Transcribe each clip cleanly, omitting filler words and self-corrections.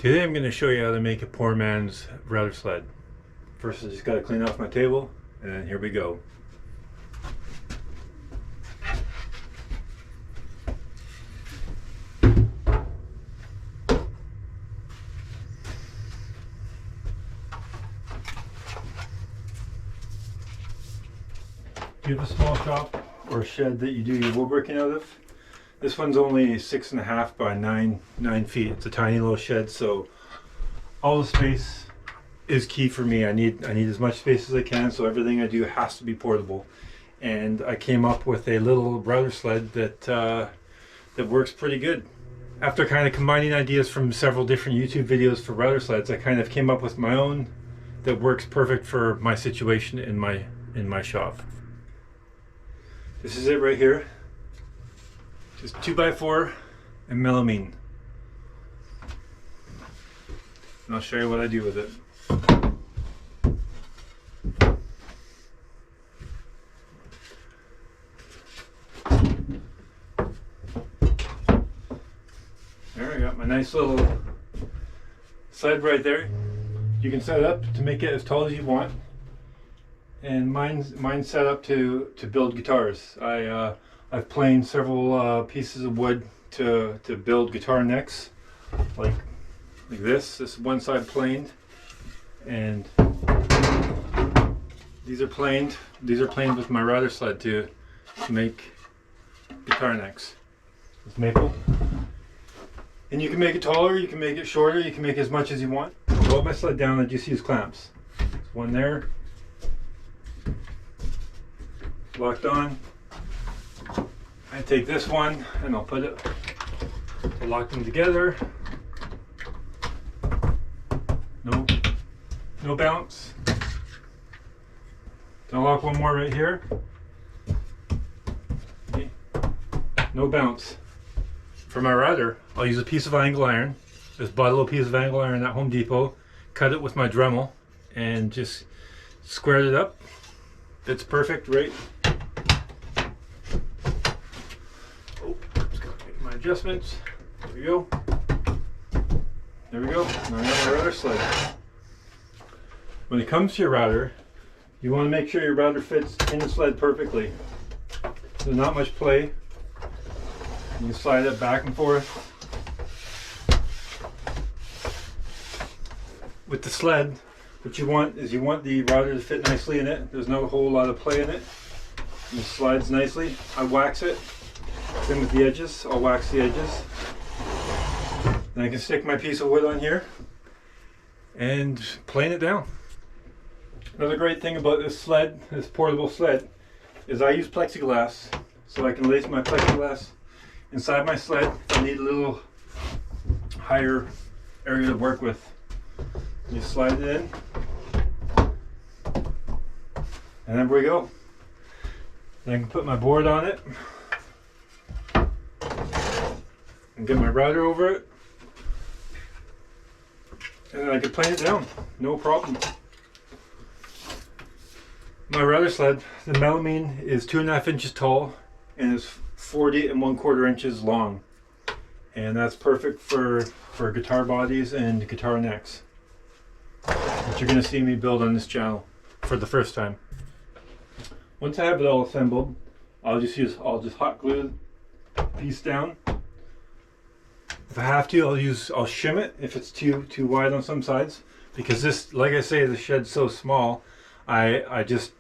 Today I'm going to show you how to make a poor man's router sled. First I just got to clean off my table, and here we go. If you have a small shop or a shed that you do your woodworking out of, this one's only 6.5 by 9 feet. It's a tiny little shed, so all the space is key for me. I need as much space as I can, so everything I do has to be portable. And I came up with a little router sled that works pretty good. After kind of combining ideas from several different YouTube videos for router sleds, I kind of came up with my own that works perfect for my situation in my shop. This is it right here. Just 2x4 and melamine. And I'll show you what I do with it. There, I got my nice little sled right there. You can set it up to make it as tall as you want. And mine's set up to build guitars. I've planed several pieces of wood to build guitar necks, like this. This one side planed, and these are planed. These are planed with my router sled to make guitar necks. It's maple, and you can make it taller, you can make it shorter, you can make it as much as you want. I'll load my sled down. I just use clamps. There's one there, locked on. I take this one and I'll put it, I'll lock them together. No bounce. Then I'll lock one more right here. Okay. No bounce. For my router, I'll use a piece of angle iron. Just bought a little piece of angle iron at Home Depot, cut it with my Dremel, and just squared it up. Fits perfect, right? Adjustments. There we go. There we go. Now I got my router sled. When it comes to your router, you want to make sure your router fits in the sled perfectly. There's not much play. You can slide it back and forth. With the sled, what you want is you want the router to fit nicely in it. There's not a whole lot of play in it. And it slides nicely. I wax it. Then with the edges, I'll wax the edges. Then I can stick my piece of wood on here and plane it down. Another great thing about this sled, this portable sled, is I use plexiglass, so I can lace my plexiglass inside my sled. I need a little higher area to work with. You slide it in, and there we go. Then I can put my board on it and get my router over it, and then I can plane it down, no problem. My router sled, the melamine, is 2.5 inches tall and is 40 1/4 inches long, and that's perfect for guitar bodies and guitar necks, which you're going to see me build on this channel for the first time. Once I have it all assembled, I'll just hot glue the piece down. If I have to, I'll shim it if it's too wide on some sides, because this, like I say, the shed's so small. I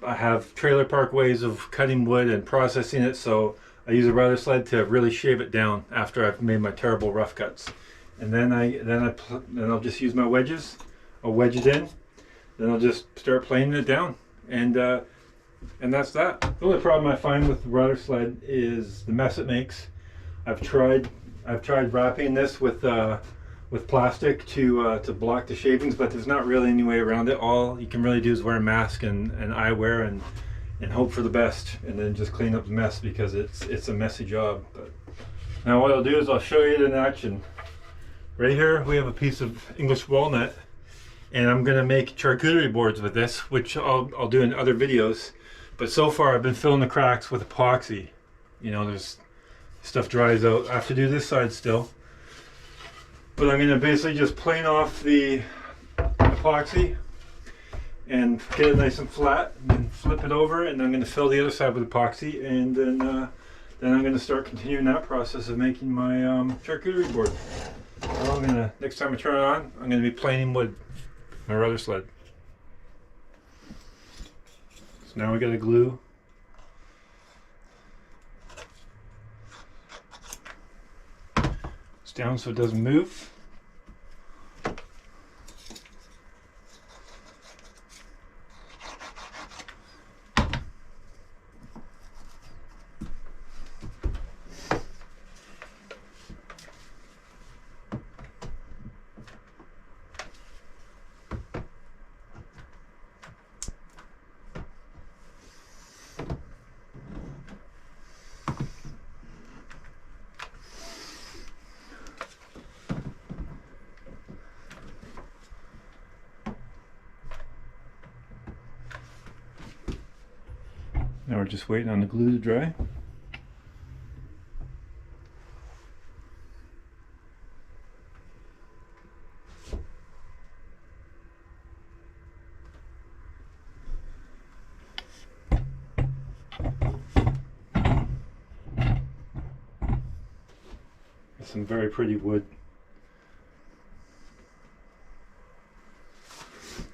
have trailer park ways of cutting wood and processing it, so I use a router sled to really shave it down after I've made my terrible rough cuts. And then I'll just use my wedges. I'll wedge it in. Then I'll just start planing it down, and that's that. The only problem I find with the router sled is the mess it makes. I've tried wrapping this with plastic to block the shavings, but there's not really any way around it. All you can really do is wear a mask and eyewear and hope for the best, and then just clean up the mess, because it's a messy job. But now what I'll do is I'll show you it in action. Right here we have a piece of English walnut, and I'm gonna make charcuterie boards with this, which I'll do in other videos. But so far I've been filling the cracks with epoxy. You know, there's stuff dries out. I have to do this side still. But I'm going to basically just plane off the epoxy and get it nice and flat, and then flip it over, and I'm going to fill the other side with epoxy, and then I'm going to start continuing that process of making my charcuterie board. So I'm going to, next time I turn it on, I'm going to be planing wood, my rudder sled. So now we got to glue. It's down so it doesn't move. Now we're just waiting on the glue to dry. It's some very pretty wood.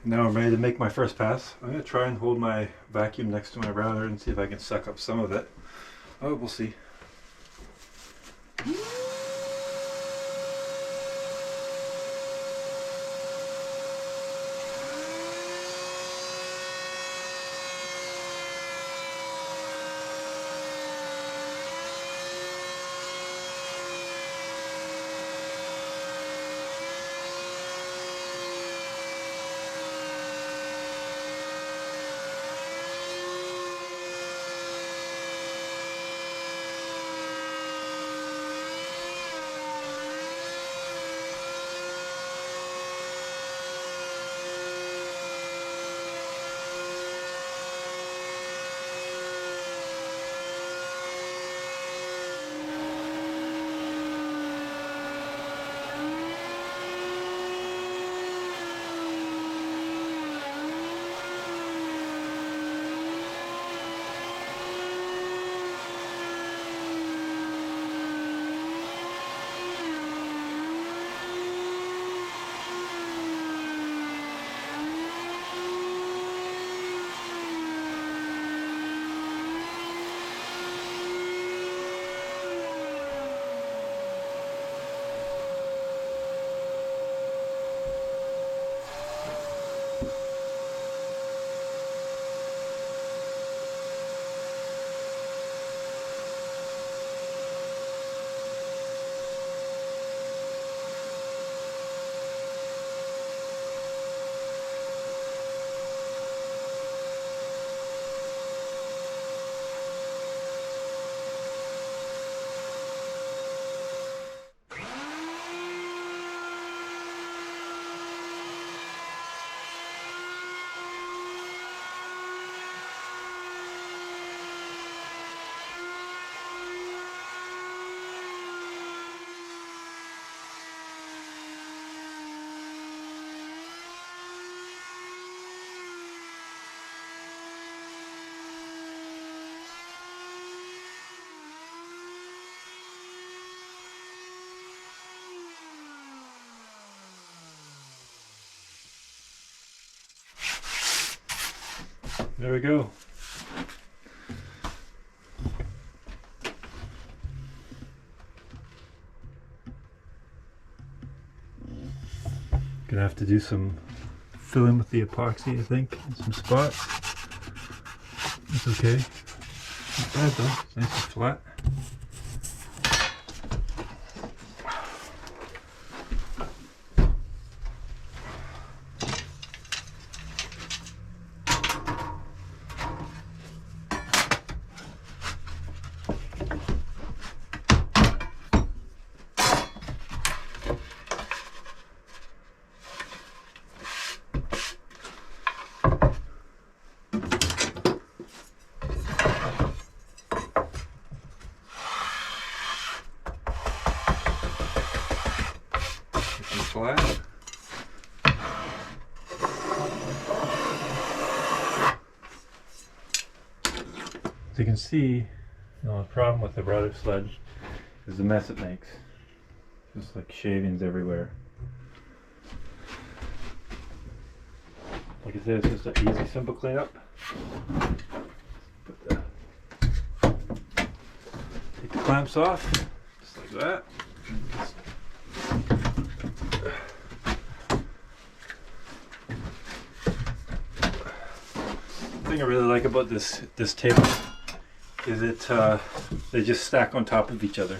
Now I'm ready to make my first pass. I'm going to try and hold my vacuum next to my router and see if I can suck up some of it. Oh, we'll see. There we go. Gonna have to do some filling with the epoxy, I think, in some spots. That's okay. Not bad though. It's nice and flat. flat. As you can see, the problem with the router sled is the mess it makes. Just like shavings everywhere. Like I said, it's just an easy, simple cleanup. Take the clamps off, just like that. The thing I really like about this table is they just stack on top of each other.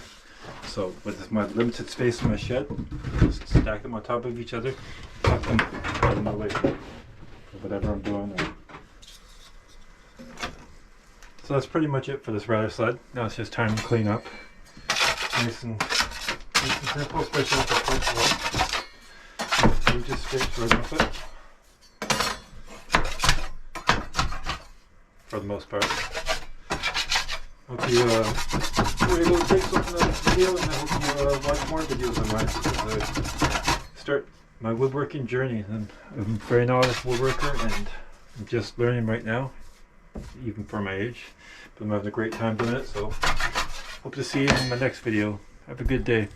So with my limited space in my shed, just stack them on top of each other, tuck them out of my way for whatever I'm doing. So that's pretty much it for this router sled. Now it's just time to clean up. Nice and simple, especially with the front wall. You just scrape right off it. For the most part. Hope you were able to take something out of this video, and I hope you watch more videos of mine as I start my woodworking journey. And I'm a very novice woodworker, and I'm just learning right now, even for my age. But I'm having a great time doing it, so hope to see you in my next video. Have a good day.